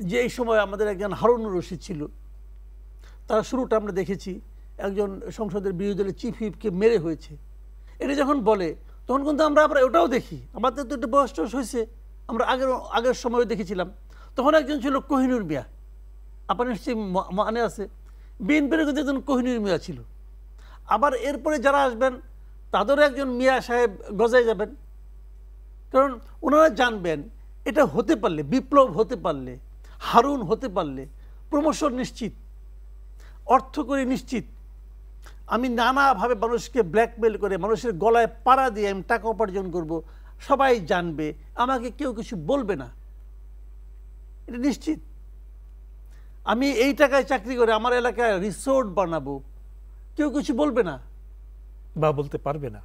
যে এই সময় আমাদের একজন হারুনুর রশিদ ছিল, তার শুরুটা আমরা দেখেছি একজন সংসদের বিরোধী দলের চিফ হুইপকে মেরে হয়েছে। এটা যখন বলে তখন কিন্তু আমরা আবার ওটাও দেখি, আমাদের তো একটু বয়স টয়স হয়েছে, আমরা আগের সময় দেখেছিলাম। তখন একজন ছিল কোহিনুর মিয়া, আপনার নিশ্চয়ই মানে আছে, বিএনপির কিন্তু একজন কোহিনুর মিয়া ছিল। আবার এরপরে যারা আসবেন তাদেরও একজন মিয়া সাহেব গজায় যাবেন, কারণ ওনারা জানবেন এটা হতে পারলে, বিপ্লব হতে পারলে, হারুন হতে পারলে প্রমোশন নিশ্চিত, অর্থকরী নিশ্চিত। আমি নানাভাবে মানুষকে ব্ল্যাকমেল করে মানুষের গলায় পাড়া দিয়ে আমি টাকা উপার্জন করব, সবাই জানবে, আমাকে কেউ কিছু বলবে না, এটা নিশ্চিত। আমি এই টাকায় চাকরি করে আমার এলাকায় রিসোর্ট বানাবো, কেউ কিছু বলবে না বা বলতে পারবে না,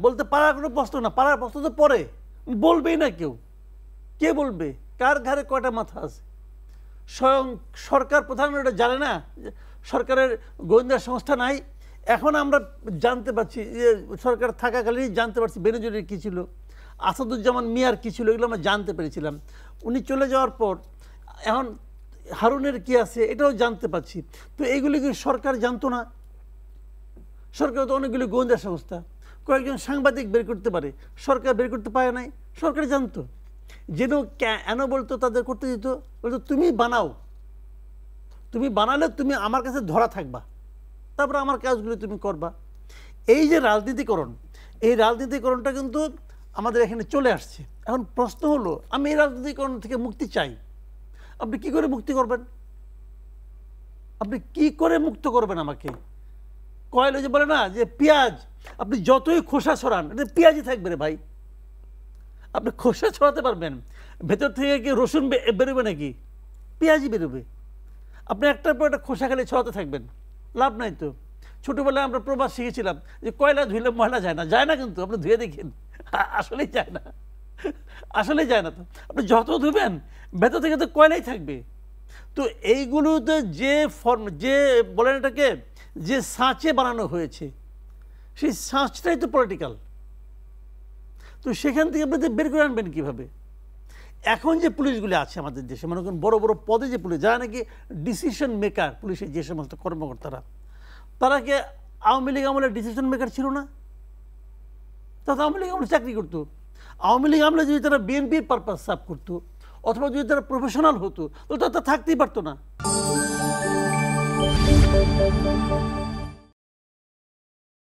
বলতে পারার কোনো প্রশ্ন না, পারার প্রশ্ন তো পরে, বলবেই না কেউ। কে বলবে? কার ঘাড়ে কয়টা মাথা আছে? স্বয়ং সরকার প্রধান এটা জানে না, সরকারের গোয়েন্দা সংস্থা নাই। এখন আমরা জানতে পারছি যে সরকার থাকাকালীন জানতে পারছি বেনজিরের কী ছিল, আসাদুজ্জামান মিয়ার কী ছিল, এগুলো আমরা জানতে পেরেছিলাম। উনি চলে যাওয়ার পর এখন হারুনের কি আছে এটাও জানতে পারছি। তো এইগুলি কি সরকার জানতো না? সরকার তো অনেকগুলি গোয়েন্দা সংস্থা, কয়েকজন সাংবাদিক বের করতে পারে, সরকার বের করতে পারে নাই, সরকার জানতো। যেন কেন বলতো, তাদের করতে দিত, বলতো তুমি বানাও, তুমি বানালে তুমি আমার কাছে ধরা থাকবা, তারপরে আমার কাজগুলো তুমি করবা। এই যে রাজনীতিকরণ, এই রাজনীতিকরণটা কিন্তু আমাদের এখানে চলে আসছে। এখন প্রশ্ন হলো, আমি এই রাজনীতিকরণ থেকে মুক্তি চাই, আপনি কি করে মুক্তি করবেন? আপনি কি করে মুক্ত করবেন আমাকে? কয়েলে যে বলে না যে পেঁয়াজ আপনি যতই খোসা ছড়ান, এটা পেঁয়াজই থাকবে রে ভাই। আপনি খোসা ছড়াতে পারবেন, ভেতর থেকে কি রসুন বেরোবে নাকি? পেঁয়াজই বেরোবে। আপনি একটার পর একটা খোসা খালি ছড়াতে থাকবেন, লাভ নাই তো। ছোটোবেলায় আমরা প্রবাস শিখেছিলাম যে কয়লা ধুইলে ময়লা যায় না, যায় না কিন্তু আপনি ধুয়ে দেখেন, আসলেই যায় না, আসলেই যায় না। তো আপনি যত ধুবেন ভেতর থেকে তো কয়লাই থাকবে। তো এইগুলোতে যে যে বলেন এটাকে, যে ছাঁচে বানানো হয়েছে, সেই ছাঁচটাই তো পলিটিক্যাল। তো সেখান থেকে আপনি বের করে আনবেন কীভাবে? এখন যে পুলিশগুলি আছে আমাদের দেশে, মনে করেন বড় বড় পদে যে পুলিশ, যারা নাকি ডিসিশন মেকার, পুলিশের যে সমস্ত কর্মকর্তারা, তারা কি আওয়ামী লীগ আমলে ডিসিশন মেকার ছিল না? তারা আওয়ামী লীগ আমলে চাকরি করতো। আওয়ামী লীগ আমলে যদি তারা বিএনপির পারপাস সার্ভ করতো, অথবা যদি তারা প্রফেশনাল হতো, তো তারা থাকতেই পারতো না।